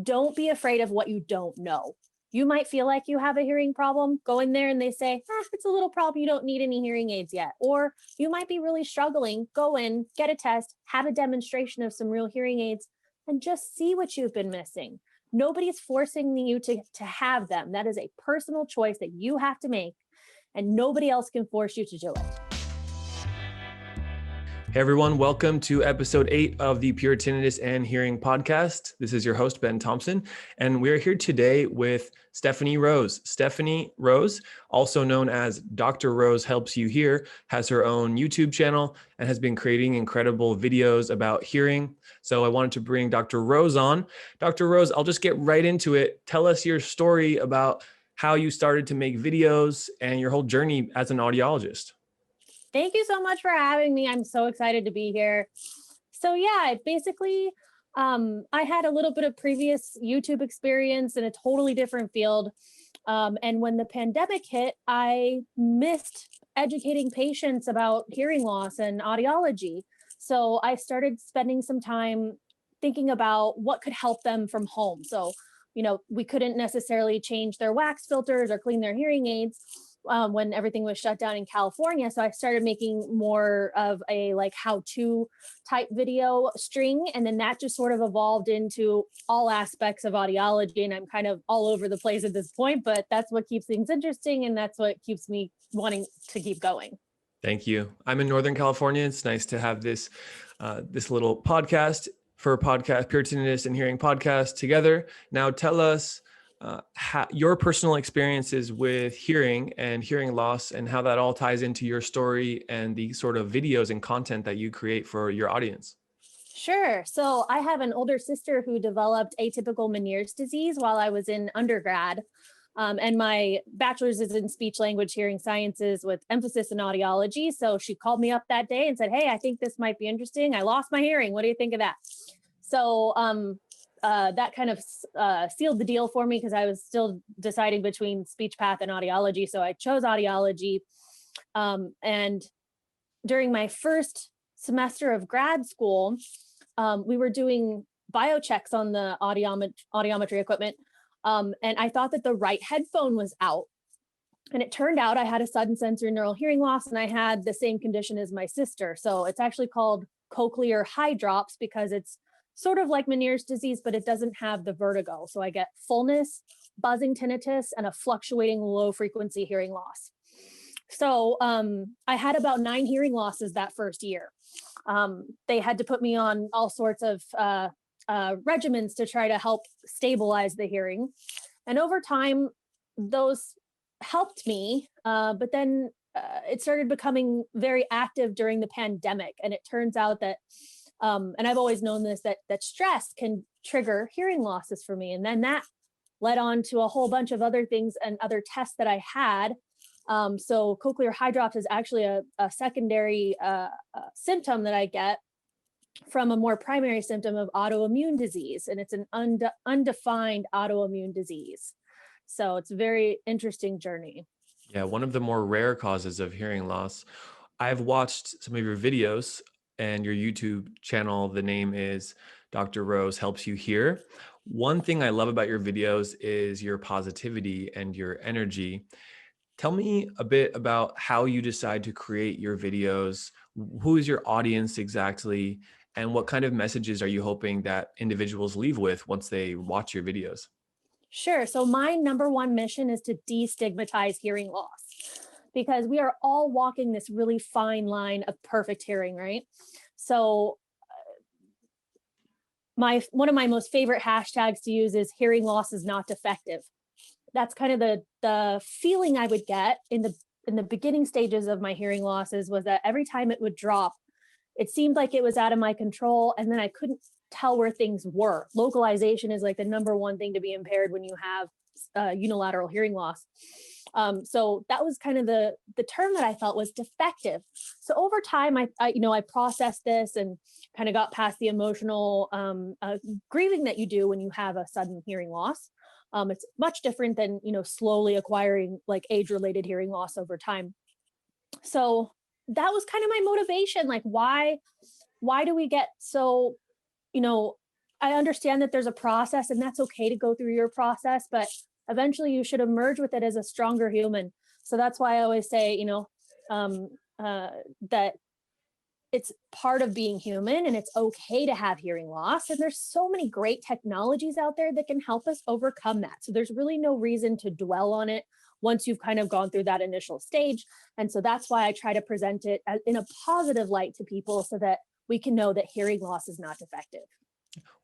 don't be afraid of what you don't know. You might feel like you have a hearing problem. Go in there and they say, it's a little problem. You don't need any hearing aids yet. Or you might be really struggling. Go in, get a test, have a demonstration of some real hearing aids, and just see what you've been missing. Nobody's forcing you to have them. That is a personal choice that you have to make, and nobody else can force you to do it. Hey everyone, welcome to episode 8 of the Pure Tinnitus and Hearing Podcast. This is your host, Ben Thompson, and we're here today with Stephani Rose. Stephani Rose, also known as Dr. Rose Helps You Hear, has her own YouTube channel and has been creating incredible videos about hearing. So I wanted to bring Dr. Rose on. Dr. Rose, I'll just get right into it. Tell us your story about how you started to make videos and your whole journey as an audiologist. Thank you so much for having me. I'm so excited to be here. So yeah, basically, I had a little bit of previous YouTube experience in a totally different field. And when the pandemic hit, I missed educating patients about hearing loss and audiology. So I started spending some time thinking about what could help them from home. So, we couldn't necessarily change their wax filters or clean their hearing aids when everything was shut down in California. So I started making more of a how-to type video string. And then that just sort of evolved into all aspects of audiology. And I'm kind of all over the place at this point, but that's what keeps things interesting. And that's what keeps me wanting to keep going. Thank you. I'm in Northern California. It's nice to have this little podcast for Pure Tinnitus and Hearing Podcast together. Now tell us your personal experiences with hearing and hearing loss and how that all ties into your story and the sort of videos and content that you create for your audience. Sure. So I have an older sister who developed atypical Meniere's disease while I was in undergrad. And my bachelor's is in speech language hearing sciences with emphasis in audiology. So she called me up that day and said, "Hey, I think this might be interesting. I lost my hearing. What do you think of that?" So that kind of sealed the deal for me because I was still deciding between speech path and audiology. So I chose audiology. And during my first semester of grad school, we were doing biochecks on the audiometry equipment. And I thought that the right headphone was out. And it turned out I had a sudden sensory neural hearing loss, and I had the same condition as my sister. So it's actually called cochlear hydrops because it's sort of like Meniere's disease, but it doesn't have the vertigo. So I get fullness, buzzing tinnitus, and a fluctuating low frequency hearing loss. So I had about 9 hearing losses that first year. They had to put me on all sorts of regimens to try to help stabilize the hearing. And over time, those helped me, but then it started becoming very active during the pandemic. And it turns out that and I've always known this, that stress can trigger hearing losses for me. And then that led on to a whole bunch of other things and other tests that I had. So cochlear hydrops is actually a secondary symptom that I get from a more primary symptom of autoimmune disease. And it's an undefined autoimmune disease. So it's a very interesting journey. Yeah, one of the more rare causes of hearing loss. I've watched some of your videos and your YouTube channel. The name is Dr. Rose Helps You Hear. One thing I love about your videos is your positivity and your energy. Tell me a bit about how you decide to create your videos. Who is your audience exactly? And what kind of messages are you hoping that individuals leave with once they watch your videos? Sure. So my number one mission is to destigmatize hearing loss, because we are all walking this really fine line of perfect hearing, right? So one of my most favorite hashtags to use is hearing loss is not defective. That's kind of the feeling I would get in the beginning stages of my hearing losses, was that every time it would drop, it seemed like it was out of my control, and then I couldn't tell where things were. Localization is like the number one thing to be impaired when you have unilateral hearing loss. So that was kind of the term that I felt was defective. So over time, I processed this and kind of got past the emotional grieving that you do when you have a sudden hearing loss. It's much different than, slowly acquiring like age-related hearing loss over time. So that was kind of my motivation. Like, why do we get so, I understand that there's a process, and that's okay to go through your process, but eventually you should emerge with it as a stronger human. So that's why I always say, that it's part of being human, and it's okay to have hearing loss. And there's so many great technologies out there that can help us overcome that. So there's really no reason to dwell on it once you've kind of gone through that initial stage. And so that's why I try to present it in a positive light to people so that we can know that hearing loss is not defective.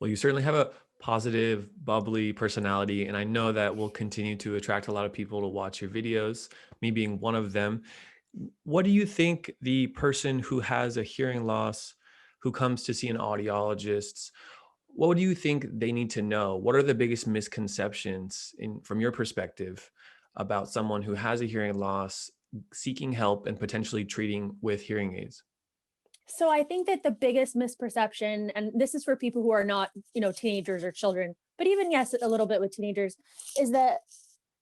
Well, you certainly have a positive, bubbly personality, and I know that will continue to attract a lot of people to watch your videos, me being one of them. What do you think the person who has a hearing loss, who comes to see an audiologist, what do you think they need to know? What are the biggest misconceptions from your perspective about someone who has a hearing loss, seeking help and potentially treating with hearing aids? So I think that the biggest misperception, and this is for people who are not, teenagers or children, but even yes, a little bit with teenagers, is that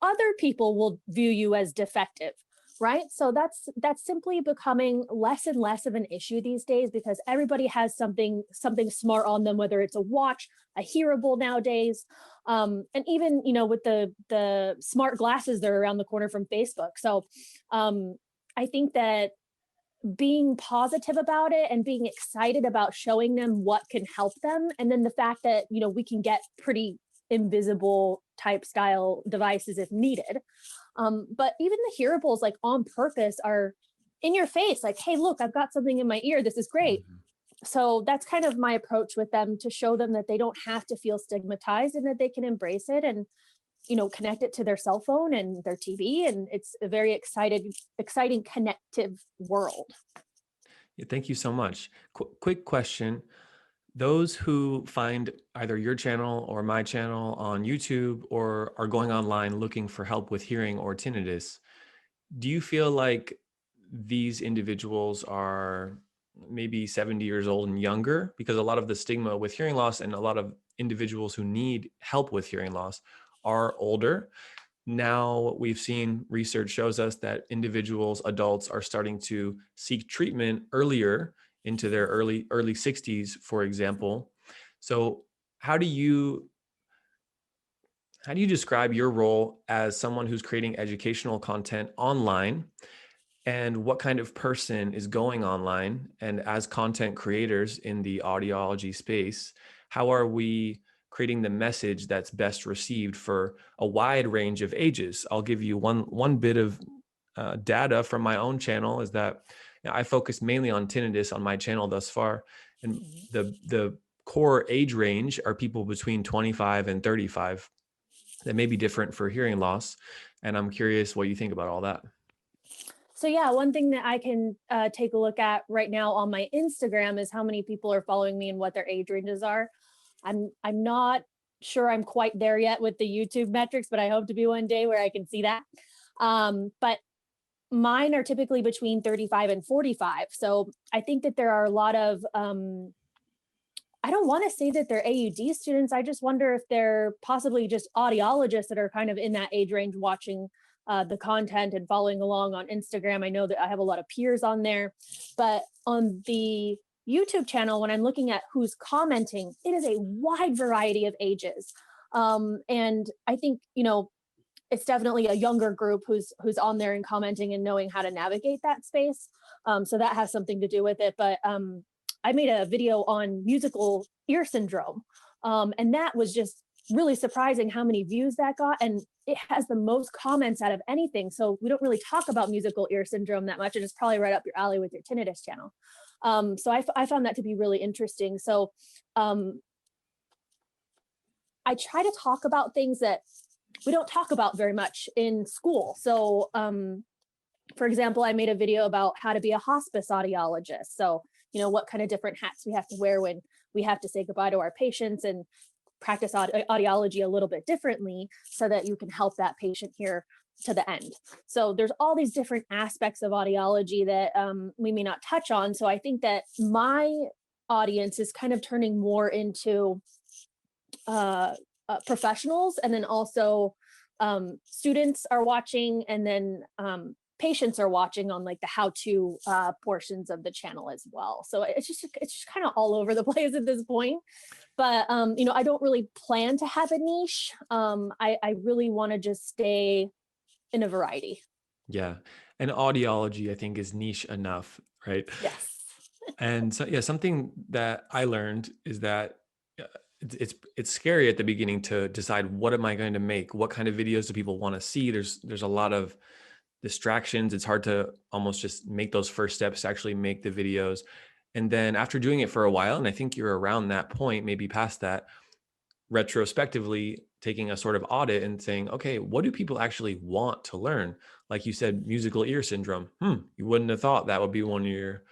other people will view you as defective, right? So that's simply becoming less and less of an issue these days because everybody has something smart on them, whether it's a watch, a hearable nowadays, and even with the smart glasses that are around the corner from Facebook. So I think that being positive about it and being excited about showing them what can help them, and then the fact that we can get pretty invisible type style devices if needed, but even the hearables, like on purpose, are in your face, like, hey, look, I've got something in my ear, this is great. So that's kind of my approach with them, to show them that they don't have to feel stigmatized and that they can embrace it and connect it to their cell phone and their TV. And it's a very exciting connective world. Yeah, thank you so much. Quick question. Those who find either your channel or my channel on YouTube or are going online looking for help with hearing or tinnitus, do you feel like these individuals are maybe 70 years old and younger? Because a lot of the stigma with hearing loss and a lot of individuals who need help with hearing loss are older. Now we've seen research shows us that individuals, adults, are starting to seek treatment earlier into their early 60s, for example. So how do you describe your role as someone who's creating educational content online, and what kind of person is going online? And as content creators in the audiology space, how are we creating the message that's best received for a wide range of ages? I'll give you one bit of data from my own channel, is that I focus mainly on tinnitus on my channel thus far. And the core age range are people between 25 and 35. That may be different for hearing loss. And I'm curious what you think about all that. So yeah, one thing that I can take a look at right now on my Instagram is how many people are following me and what their age ranges are. I'm not sure I'm quite there yet with the YouTube metrics, but I hope to be one day where I can see that. But mine are typically between 35 and 45. So I think that there are a lot of, I don't want to say that they're AUD students. I just wonder if they're possibly just audiologists that are kind of in that age range watching the content and following along on Instagram. I know that I have a lot of peers on there, but on the YouTube channel, when I'm looking at who's commenting, it is a wide variety of ages. And I think, it's definitely a younger group who's on there and commenting and knowing how to navigate that space. So that has something to do with it. But I made a video on musical ear syndrome. And that was just really surprising how many views that got. And it has the most comments out of anything. So we don't really talk about musical ear syndrome that much. And it's probably right up your alley with your tinnitus channel. So I found that to be really interesting. So I try to talk about things that we don't talk about very much in school. So for example, I made a video about how to be a hospice audiologist. So, what kind of different hats we have to wear when we have to say goodbye to our patients and practice audiology a little bit differently so that you can help that patient hear to the end. So there's all these different aspects of audiology that we may not touch on. So I think that my audience is kind of turning more into professionals, and then also students are watching, and then patients are watching on like the how-to portions of the channel as well. So it's just kind of all over the place at this point. But, I don't really plan to have a niche. I really want to just stay in a variety. Yeah. And audiology, I think, is niche enough, right? Yes. And so, yeah, something that I learned is that uh, it's scary at the beginning to decide, what am I going to make? What kind of videos do people want to see? There's a lot of distractions. It's hard to almost just make those first steps to actually make the videos. And then after doing it for a while, and I think you're around that point, maybe past that, retrospectively taking a sort of audit and saying, okay, what do people actually want to learn? Like you said, musical ear syndrome. You wouldn't have thought that would be one of your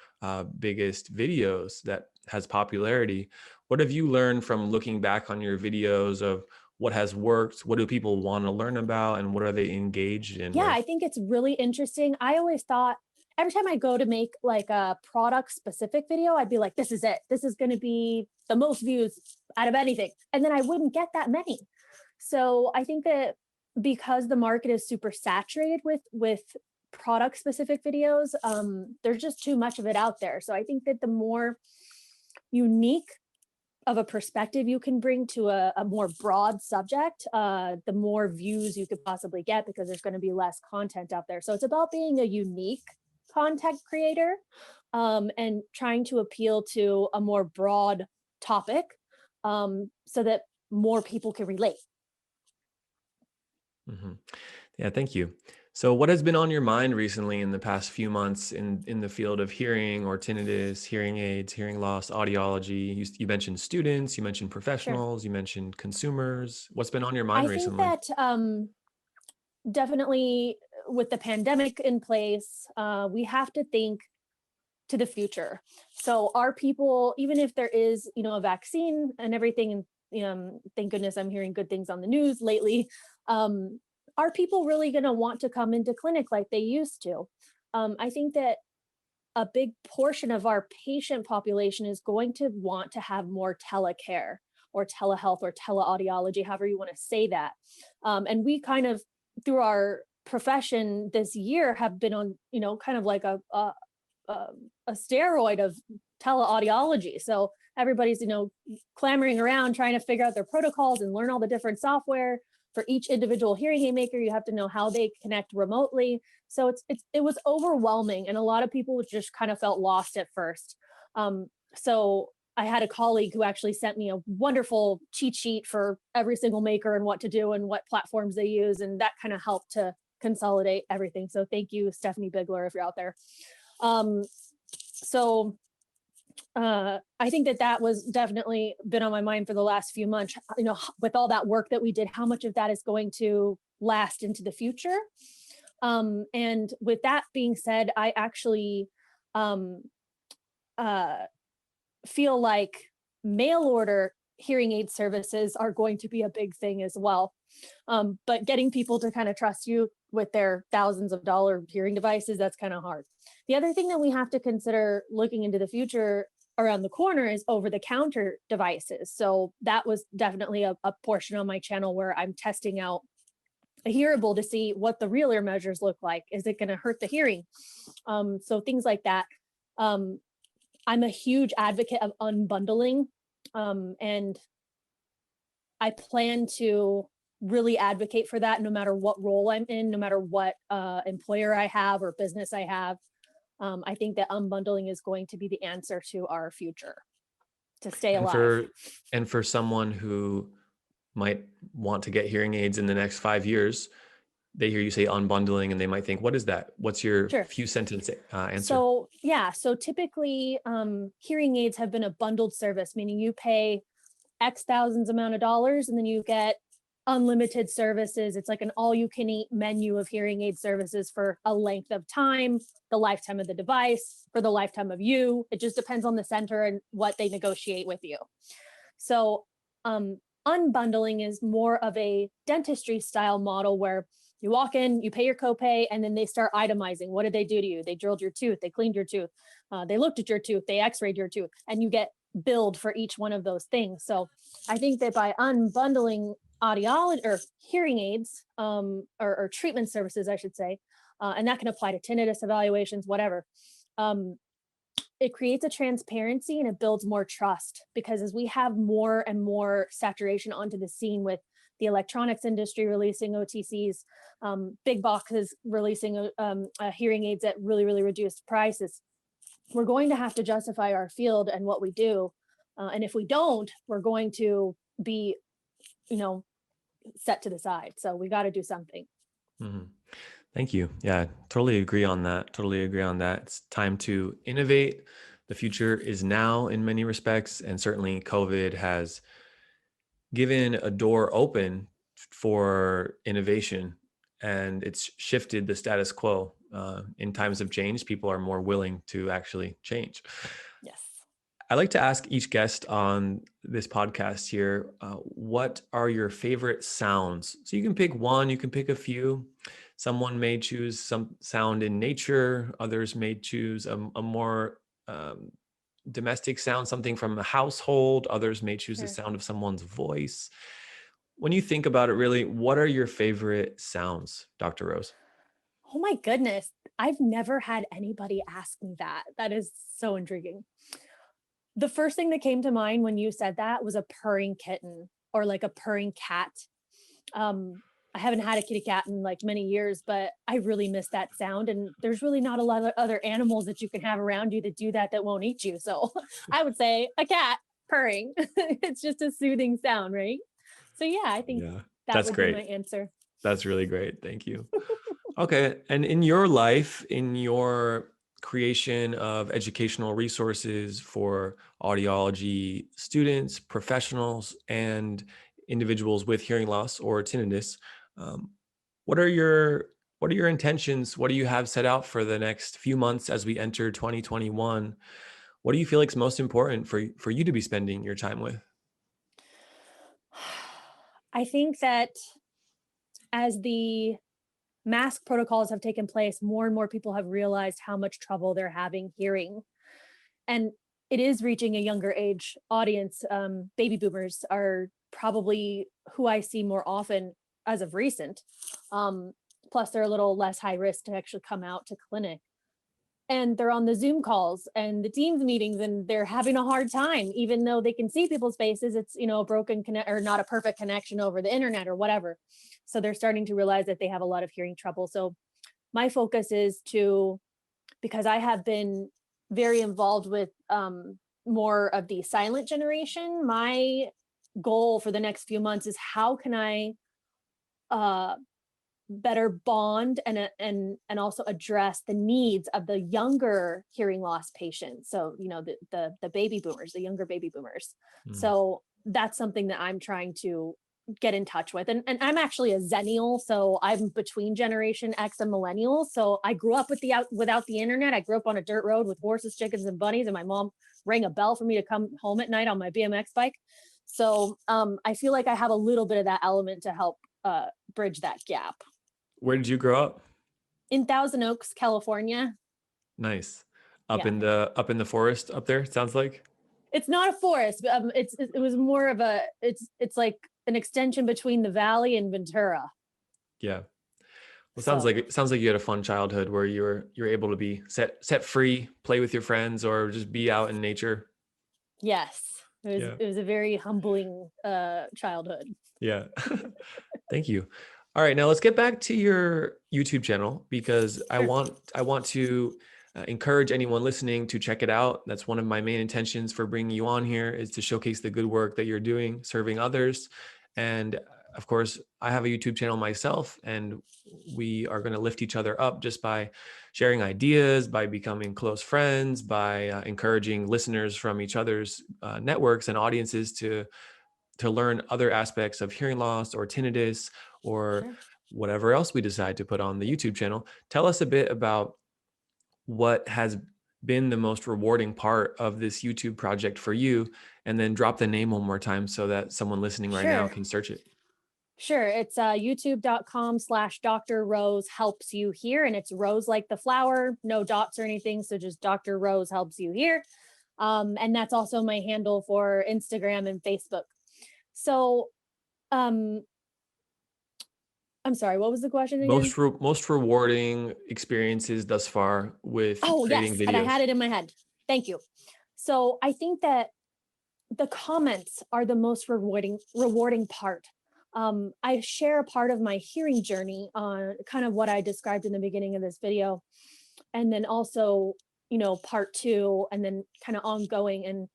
biggest videos that has popularity. What have you learned from looking back on your videos of what has worked? What do people want to learn about? And what are they engaged in Yeah, I with? think it's really interesting. I always thought every time I go to make like a product specific video, I'd be like, this is it. This is going to be the most views out of anything. And then I wouldn't get that many. So I think that because the market is super saturated with product specific videos, there's just too much of it out there. So I think that the more unique of a perspective you can bring to a more broad subject, the more views you could possibly get, because there's going to be less content out there. So it's about being a unique content creator, and trying to appeal to a more broad topic, so that more people can relate. Mhm. Yeah, thank you. So, what has been on your mind recently in the past few months in the field of hearing or tinnitus, hearing aids, hearing loss, audiology? You mentioned students, you mentioned Sure. professionals, you mentioned consumers. What's been on your mind I think recently? that definitely with the pandemic in place, we have to think to the future. So are people, even if there is, a vaccine and everything, and thank goodness I'm hearing good things on the news lately, um, are people really going to want to come into clinic like they used to? I think that a big portion of our patient population is going to want to have more telecare or telehealth or teleaudiology, however you want to say that. And we kind of, through our profession this year, have been on, kind of like a, a steroid of teleaudiology. So everybody's, clamoring around trying to figure out their protocols and learn all the different software. For each individual hearing aid maker, you have to know how they connect remotely. So it was overwhelming, and a lot of people just kind of felt lost at first. So I had a colleague who actually sent me a wonderful cheat sheet for every single maker and what to do and what platforms they use, and that kind of helped to consolidate everything. So thank you, Stephanie Bigler, if you're out there. Um, so I think that was definitely been on my mind for the last few months. With all that work that we did, how much of that is going to last into the future? And with that being said, I actually um, uh, feel like mail order hearing aid services are going to be a big thing as well. But getting people to kind of trust you with their thousands of dollar hearing devices, that's kind of hard. The other thing that we have to consider looking into the future around the corner is over the counter devices. So that was definitely a portion on my channel where I'm testing out a hearable to see what the real ear measures look like. Is it going to hurt the hearing? So things like that. Um, I'm a huge advocate of unbundling, and I plan to really advocate for that no matter what role I'm in, no matter what employer I have or business I have. I think that unbundling is going to be the answer to our future to stay And alive. for someone who might want to get hearing aids in the next 5 years, they hear you say unbundling and they might think, what is that? What's your Sure. few sentence answer? So yeah, so typically hearing aids have been a bundled service, meaning you pay X thousands amount of dollars and then you get unlimited services. It's like an all you can eat menu of hearing aid services for a length of time, the lifetime of the device, for the lifetime of you. It just depends on the center and what they negotiate with you. So unbundling is more of a dentistry style model where you walk in, you pay your copay, and then they start itemizing. What did they do to you? They drilled your tooth, they cleaned your tooth, they looked at your tooth, they x-rayed your tooth, and you get billed for each one of those things. So I think that by unbundling audiology or hearing aids, or treatment services, I should say, and that can apply to tinnitus evaluations, whatever, it creates a transparency and it builds more trust, because as we have more and more saturation onto the scene with the electronics industry releasing OTCs, big boxes releasing hearing aids at really, really reduced prices, we're going to have to justify our field and what we do. And if we don't, we're going to be, set to the side. So we got to do something. Mm-hmm. Thank you. Yeah, totally agree on that. It's time to innovate. The future is now in many respects. And certainly COVID has given a door open for innovation, and it's shifted the status quo. In times of change, people are more willing to actually change. Yes. I like to ask each guest on this podcast here, what are your favorite sounds? So you can pick one, you can pick a few. Someone may choose some sound in nature. Others may choose a more domestic sound, something from a household. Others may choose the sound of someone's voice. When you think about it, really, what are your favorite sounds, Dr. Rose? Oh my goodness. I've never had anybody ask me that. That is so intriguing. The first thing that came to mind when you said that was a purring kitten or like a purring cat. I haven't had a kitty cat in like many years, but I really miss that sound. And there's really not a lot of other animals that you can have around you that do that won't eat you. So I would say a cat purring. It's just a soothing sound, right? So yeah, I think that would be my answer. That's really great. Thank you. Okay. And in your life, in your creation of educational resources for audiology students, professionals, and individuals with hearing loss or tinnitus, what are your intentions? What do you have set out for the next few months as we enter 2021? What do you feel like is most important for you to be spending your time with? I think that as the mask protocols have taken place, more and more people have realized how much trouble they're having hearing. And it is reaching a younger age audience. Baby boomers are probably who I see more often as of recent. Plus, they're a little less high risk to actually come out to clinic. And they're on the Zoom calls and the Teams meetings, and they're having a hard time, even though they can see people's faces. It's, a broken connect or not a perfect connection over the internet or whatever. So they're starting to realize that they have a lot of hearing trouble. So my focus is because I have been very involved with more of the silent generation. My goal for the next few months is how can I better bond and also address the needs of the younger hearing loss patients. So, the baby boomers, the younger baby boomers. So that's something that I'm trying to get in touch with. And I'm actually a Zennial, so I'm between Generation X and Millennials. So I grew up without the internet. I grew up on a dirt road with horses, chickens, and bunnies, and my mom rang a bell for me to come home at night on my BMX bike. So I feel like I have a little bit of that element to help bridge that gap. Where did you grow up? In Thousand Oaks, California. Nice. Up in the forest up there, it sounds like. It's not a forest, but it was more of it's like an extension between the valley and Ventura. Yeah. Well, it sounds like you had a fun childhood where you're able to be set free, play with your friends, or just be out in nature. Yes. It was a very humbling childhood. Yeah. Thank you. All right, now let's get back to your YouTube channel, because I want to encourage anyone listening to check it out. That's one of my main intentions for bringing you on here, is to showcase the good work that you're doing, serving others. And of course, I have a YouTube channel myself, and we are going to lift each other up just by sharing ideas, by becoming close friends, by encouraging listeners from each other's networks and audiences to learn other aspects of hearing loss or tinnitus or whatever else we decide to put on the YouTube channel. Tell us a bit about what has been the most rewarding part of this YouTube project for you, and then drop the name one more time so that someone listening right now can search it. Sure. It's youtube.com/Dr. Rose helps you hear. And it's Rose like the flower, no dots or anything. So just Dr. Rose helps you hear. And that's also my handle for Instagram and Facebook. So, I'm sorry, what was the question again? Most rewarding experiences thus far with creating videos. And I had it in my head. Thank you. So I think that the comments are the most rewarding part. I share a part of my hearing journey on kind of what I described in the beginning of this video, and then also, part two, and then kind of ongoing. And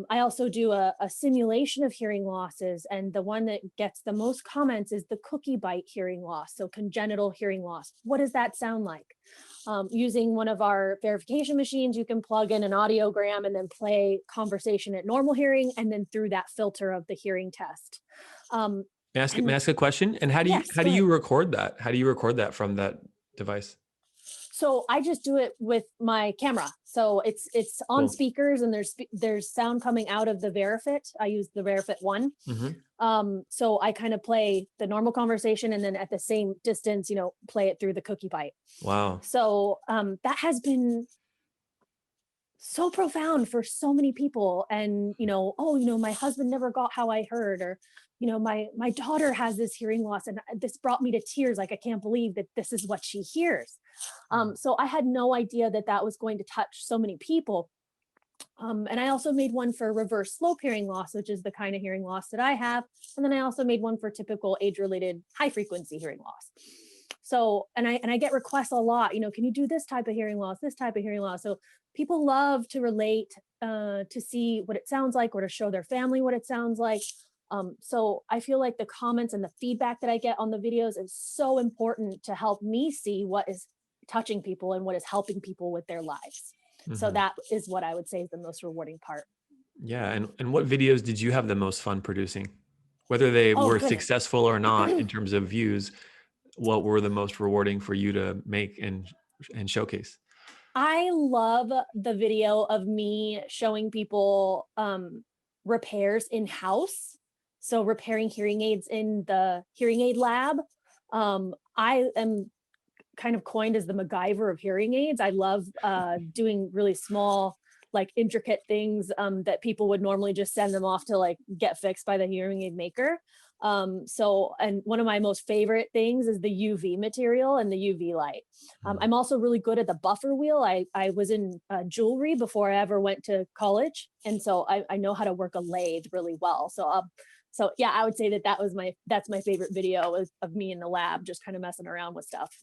I also do a simulation of hearing losses, and the one that gets the most comments is the cookie bite hearing loss. So congenital hearing loss. What does that sound like? Using one of our verification machines, you can plug in an audiogram and then play conversation at normal hearing, and then through that filter of the hearing test. May I ask a question? And how do Yes, you record that? How do you record that from that device? So I just do it with my camera. So it's on Cool. speakers, and there's sound coming out of the VeriFit. I use the VeriFit 1. So I kind of play the normal conversation, and then at the same distance, play it through the cookie bite. Wow. So that has been so profound for so many people. And, my husband never got how I heard, or, my daughter has this hearing loss, and this brought me to tears. Like, I can't believe that this is what she hears. So I had no idea that was going to touch so many people. And I also made one for reverse slope hearing loss, which is the kind of hearing loss that I have. And then I also made one for typical age-related high frequency hearing loss. So, and I get requests a lot, can you do this type of hearing loss, this type of hearing loss? So people love to relate, to see what it sounds like, or to show their family what it sounds like. So I feel like the comments and the feedback that I get on the videos is so important to help me see what is touching people and what is helping people with their lives. So that is what I would say is the most rewarding part. Yeah. And what videos did you have the most fun producing? Whether they were successful or not in terms of views, what were the most rewarding for you to make and showcase? I love the video of me showing people repairs in-house. So repairing hearing aids in the hearing aid lab. I am kind of coined as the MacGyver of hearing aids. I love doing really small, like intricate things that people would normally just send them off to like get fixed by the hearing aid maker. And one of my most favorite things is the UV material and the UV light. I'm also really good at the buffer wheel. I was in jewelry before I ever went to college. And so I know how to work a lathe really well. So yeah, I would say that's my favorite video of me in the lab, just kind of messing around with stuff.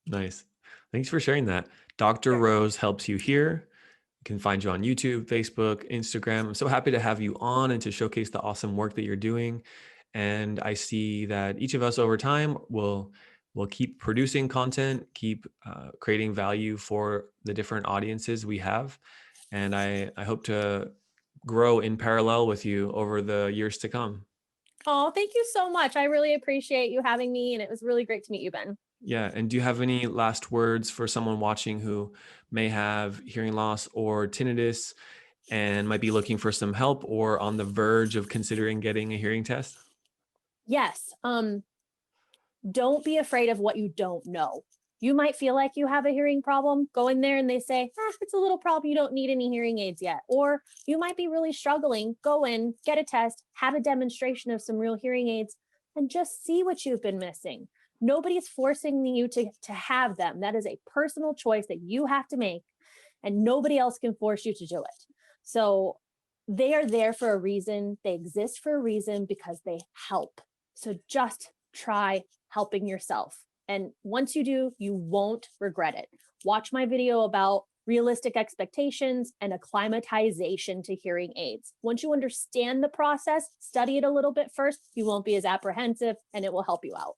Nice. Thanks for sharing that. Dr. Rose helps you hear. You can find you on YouTube, Facebook, Instagram. I'm so happy to have you on and to showcase the awesome work that you're doing. And I see that each of us over time will keep producing content, keep creating value for the different audiences we have. And I hope to grow in parallel with you over the years to come. Oh, thank you so much. I really appreciate you having me, and it was really great to meet you, Ben. Yeah. And do you have any last words for someone watching who may have hearing loss or tinnitus and might be looking for some help or on the verge of considering getting a hearing test? Yes. Don't be afraid of what you don't know. You might feel like you have a hearing problem. Go in there and they say, it's a little problem. You don't need any hearing aids yet. Or you might be really struggling. Go in, get a test, have a demonstration of some real hearing aids, and just see what you've been missing. Nobody's forcing you to have them. That is a personal choice that you have to make, and nobody else can force you to do it. So they are there for a reason. They exist for a reason because they help. So just try helping yourself. And once you do, you won't regret it. Watch my video about realistic expectations and acclimatization to hearing aids. Once you understand the process, study it a little bit first, you won't be as apprehensive, and it will help you out.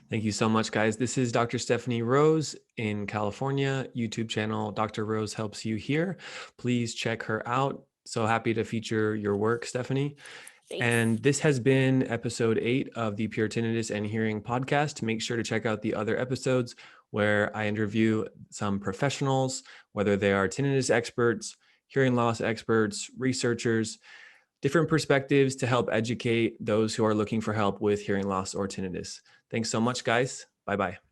Thank you so much, guys. This is Dr. Stephani Rose in California, YouTube channel, Dr. Rose Helps You Hear. Please check her out. So happy to feature your work, Stephani. Thanks. And this has been episode 8 of the Pure Tinnitus and Hearing Podcast. Make sure to check out the other episodes where I interview some professionals, whether they are tinnitus experts, hearing loss experts, researchers, different perspectives to help educate those who are looking for help with hearing loss or tinnitus. Thanks so much, guys. Bye-bye.